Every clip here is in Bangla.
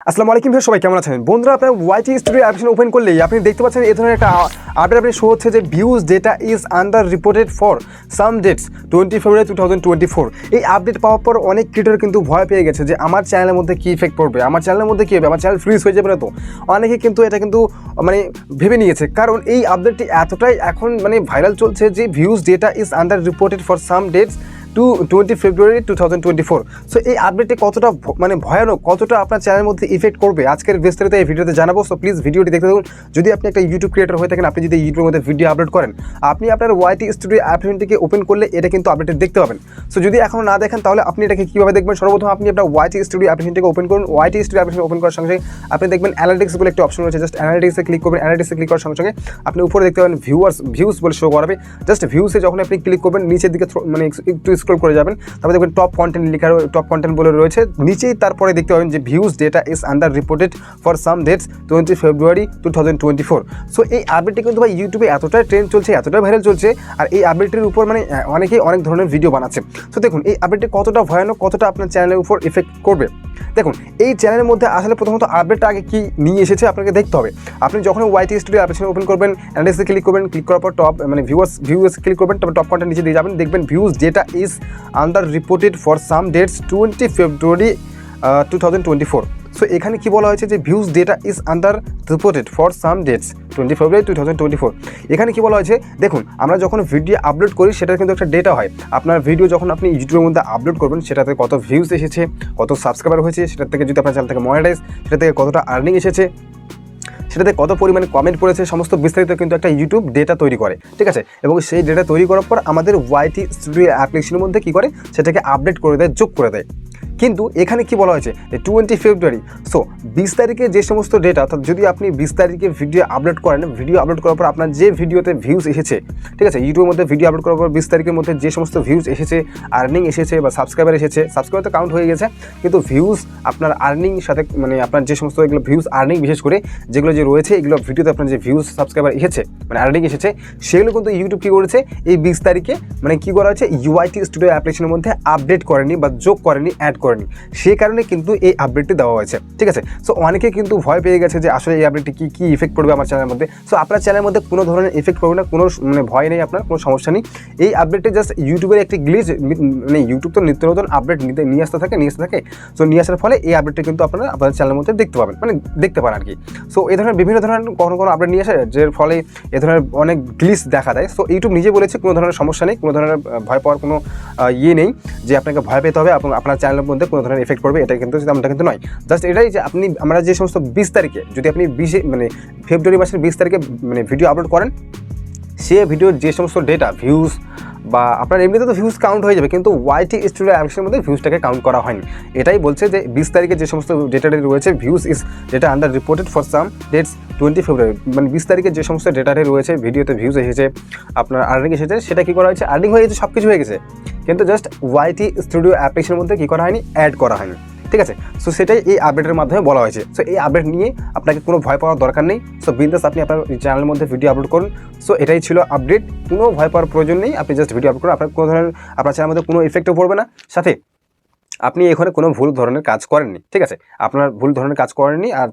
আসসালামু আলাইকুম ভাই, সবাই কেমন আছেন? বন্ধুরা, আপনার ওয়াইটি স্টুডিও অ্যাপ্লিকেশন ওপেন করলেই আপনি দেখতে পাচ্ছেন এই ধরনের একটা আপডেট আপনি শো হচ্ছে যে views data is under reported for some dates 20 ফেব্রুয়ারি 2024। এই আপডেট পাওয়ার পর অনেক ক্রিয়েটর কিন্তু ভয় পেয়ে গেছে যে আমার চ্যানেলের মধ্যে কী ইফেক্ট পড়বে, আমার চ্যানেলের মধ্যে কী হবে, আমার চ্যানেল ফ্রিজ হয়ে যাবে না তো। অনেকে কিন্তু এটা কিন্তু মানে ভেবে নিয়েছে, কারণ এই আপডেটটি এতটাই এখন ভাইরাল চলছে যে views data is under reported for some dates 20 February 2024। So এই আপডেটটি কতটা ভয়ানক, কতটা আপনার চ্যানেলের মধ্যে ইফেক্ট করবে আজকের বিস্তারিত এই ভিডিওতে জানাবো। সো প্লিজ ভিডিওটি দেখতে থাকুন। যদি আপনি একটা ইউটিউব ক্রিয়েটর হয়ে থাকেন, আপনি যদি ইউটিউবের মধ্যে ভিডিও আপলোড করেন, আপনি আপনার ওয়াইটি স্টুডিও অ্যাপ্লিকেশনটিকে ওপেন করলে এটা কিন্তু আপডেটে দেখতে পাবেন। সো যদি এখনও না দেখেন তাহলে আপনি এটাকে কীভাবে দেখবেন? সর্বপ্রথম আপনি আপনার ওয়াইটি স্টুডিও অ্যাপ্লিকেশনটিকে ওপেন করুন। ওয়াইটি স্টুডিও অ্যাপ্লিকেশন ওপেন করার সঙ্গে আপনি দেখবেন অ্যানালিটিক্স বলে একটা অপশন রয়েছে। জাস্ট অ্যানালিটিক্সে ক্লিক করবেন। অ্যানালিটিক্সে ক্লিক করার সঙ্গে আপনি উপরে দেখতে পাবেন ভিউজ বলে শো করাবে। জাস্ট ভিউসে যখন আপনি ক্লিক করবেন, নিচের দিকে একটু স্ক্রল করে যাবেন, তারপরে দেখবেন টপ কন্টেন্ট লেখা, টপ কন্টেন্ট বলে রয়েছে। নিচেই তারপরে দেখতে পাবেন যে views data is under reported for some dates 20 February 2024। So এই আপডেটটি কিন্তু ভাই ইউটিউবে এতটাই ট্রেন্ড চলছে, এতটাই ভাইরাল চলছে, আর এই আপডেটটির উপর অনেকেই অনেক ধরনের ভিডিও বানাচ্ছে। সো দেখুন এই আপডেটটি কতটা ভয়ানক, কতটা আপনার চ্যানেলের উপর ইফেক্ট করবে। দেখুন এই চ্যানেলের মধ্যে আসলে প্রথমত আপডেটটা আগে কী নিয়ে এসেছে আপনাকে দেখতে হবে। আপনি যখন ওয়াইটি স্টুডিও অ্যাপ্লিকেশন ওপেন করবেন, অ্যানালিসিসে ক্লিক করবেন, ক্লিক করার পর টপ ভিউজ ক্লিক করবেন, তারপর টপ কন্টেন্ট নিচে দিয়ে যাবেন, দেখবেন views data is under reported for some dates 20 February 2024। So এখানে কি বলা হয়েছে যে views data is under reported for some dates 20 ফেব্রুয়ারি 2024। এখানে কি বলা হয়েছে, দেখুন আমরা যখন ভিডিও আপলোড করি সেটার কিন্তু একটা ডেটা হয়। আপনার ভিডিও যখন আপনি ইউটিউবের মধ্যে আপলোড করবেন, সেটাতে কত ভিউজ এসেছে, কত সাবস্ক্রাইবার হয়েছে, সেটার থেকে যদি আপনার চ্যানেল থেকে মনিটাইজ, সেটা থেকে কতটা আর্নিং এসেছে, সেটাতে কত পরিমাণে কমেন্ট পড়েছে, সমস্ত বিস্তারিত কিন্তু একটা ইউটিউব ডেটা তৈরি করে, ঠিক আছে। এবং সেই ডেটা তৈরি করার পর আমাদের ওয়াইটি স্টুডিও অ্যাপ্লিকেশনের মধ্যে কী করে, সেটাকে আপডেট করে দেয়, যোগ করে দেয়। কিন্তু এখানে কি বলা হয়েছে যে 20 ফেব্রুয়ারি, সো 20 তারিখে যে সমস্ত ডেটা, অর্থাৎ যদি আপনি 20 তারিখে ভিডিও আপলোড করেন, ভিডিও আপলোড করার পর আপনার যে ভিডিওতে ভিউজ এসেছে, ঠিক আছে, ইউটিউবের মধ্যে ভিডিও আপলোড করার পর 20 তারিখের মধ্যে যে সমস্ত ভিউজ এসেছে, আর্নিং এসেছে বা সাবস্ক্রাইবার এসেছে, সাবস্ক্রাইবার তো কাউন্ট হয়ে গেছে, কিন্তু ভিউজ আপনার আর্নিং সাথে আপনার যে সমস্ত এগুলো ভিউজ আর্নিং, বিশেষ করে যেগুলো যে রয়েছে এগুলো ভিডিওতে আপনার যে ভিউজ সাবস্ক্রাইবার এসেছে, আর্নিং এসেছে, সেগুলো কিন্তু ইউটিউব কী করেছে এই 20 তারিখে কী করা হয়েছে, ইউআইটি স্টুডিও অ্যাপ্লিকেশনের মধ্যে আপডেট করেনি বা যোগ করেনি, অ্যাড করেনি, সেই কারণে কিন্তু এই আপডেটটি দেওয়া হয়েছে, ঠিক আছে। সো অনেকে কিন্তু ভয় পেয়ে গেছে যে আসলে এই আপডেটটি কী ইফেক্ট পড়বে আমার চ্যানেলের মধ্যে। সো আপনার চ্যানেলের মধ্যে কোনো ধরনের ইফেক্ট পড়বে না, কোনো ভয় নেই, আপনার কোনো সমস্যা নেই। এই আপডেটটি জাস্ট ইউটিউবের একটি গ্লিচ, ইউটিউব তো নিত্য নতুন আপডেট নিয়ে আসতে থাকে। সো নিয়ে আসার ফলে এই আপডেটটি কিন্তু আপনারা আপনাদের চ্যানেলের মধ্যে দেখতে পাবেন, দেখতে পান আর কি। সো এই ধরনের বিভিন্ন ধরনের কোনো আপডেট নিয়ে আসে, যার ফলে এ ধরনের অনেক গ্লিচ দেখা দেয়। সো ইউটিউব নিজে বলেছে কোনো ধরনের সমস্যা নেই, কোনো ধরনের ভয় পাওয়ার কোনো নেই যে আপনাকে ভয় পেতে হবে এবং আপনার চ্যানেলের মধ্যে কোনো ধরনের এফেক্ট পড়বে, এটা কিন্তু তেমনটা কিন্তু নয়। জাস্ট এটাই যে আমরা যে সমস্ত 20 তারিখে, যদি আপনি ফেব্রুয়ারি মাসের 20 তারিখে ভিডিও আপলোড করেন, সে ভিডিওর যে সমস্ত ডেটা ভিউজ বা আপনার এমনিতে তো ভিউজ কাউন্ট হয়ে যাবে, কিন্তু ওয়াইটি স্টুডিও অ্যাপ্লিকেশনের মধ্যে ভিউজটাকে কাউন্ট করা হয়নি। এটাই বলছে যে 20 তারিখে যে সমস্ত ডেটাটি রয়েছে, views is data under reported for some dates 20 ফেব্রুয়ারি, 20 তারিখে যে সমস্ত ডেটাটি রয়েছে, ভিডিওতে ভিউজ এসেছে, আপনার আর্নিং এসেছে, সেটা কী করা হয়েছে, আর্নিং হয়ে গেছে, সব কিছু হয়ে গেছে, কিন্তু জাস্ট ওয়াইটি স্টুডিও অ্যাপ্লিকেশনের মধ্যে কী করা হয়নি, অ্যাড করা হয়নি, ঠিক আছে। সো সেটাই এই আপডেটের মাধ্যমে বলা হয়েছে। সো এই আপডেট নিয়ে আপনাকে কোনো ভয় পাওয়ার দরকার নেই। সো বিন্দাস আপনি আপনার চ্যানেলের মধ্যে ভিডিও আপলোড করুন। সো এটাই ছিল আপডেট, কোনো ভয় পাওয়ার প্রয়োজন নেই, আপনি জাস্ট ভিডিও আপলোড করুন, আপনার কোনো ধরনের আপনার চ্যানেলের মধ্যে কোনো ইফেক্টও পড়বে না, সাথে আপনি এখানে কোনো ভুল ধরনের কাজ করেননি, ঠিক আছে, আপনার ভুল ধরনের কাজ করেননি। আর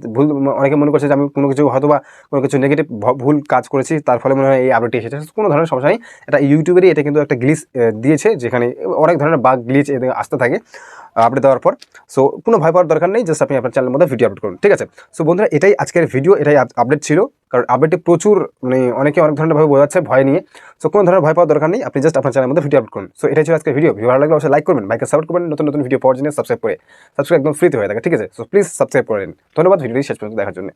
অনেকে মনে করছে যে আমি কোনো কিছু হয়তো বা কোনো কিছু নেগেটিভ ভুল কাজ করেছি, তার ফলে মনে হয় এই আপডেটটি এসেছে। কোনো ধরনের সমস্যা নেই, এটা ইউটিউবেরই এটা কিন্তু একটা গ্লিচ দিয়েছে, যেখানে অনেক ধরনের বাগ গ্লিচ আসতে থাকে আপডেট দেওয়ার পর। সো কোনো ভয় পাওয়ার দরকার নেই, জাস্ট আপনি আপনার চ্যানেলের মধ্যে ভিডিও আপলোড করুন, ঠিক আছে। সো বন্ধুরা, এটাই আজকের ভিডিও, এটাই আপডেট ছিল, কারণ আপডেটটি প্রচুর অনেকে অনেক ধরনের ভাবে বোঝাচ্ছে, ভয় নিয়ে। সো কোনো ধরনের ভয় পাওয়ার দরকার নেই, আপনি জাস্ট আপনার চ্যানেলের মধ্যে ভিডিও আপলোড করুন। সো এটাই ছিল আজকের ভিডিও ভালো লাগলে অবশ্যই লাইক করবেন, বাইকে সাপোর্ট করবেন, নতুন ভিডিও পাওয়ার জন্য সাবস্ক্রাইব একদম ফ্রিতে হয়ে থাকে, ঠিক আছে। সো প্লিজ সাবস্ক্রাইব করে নিন। ধন্যবাদ ভিডিওটি শেষ পর্যন্ত দেখার জন্য।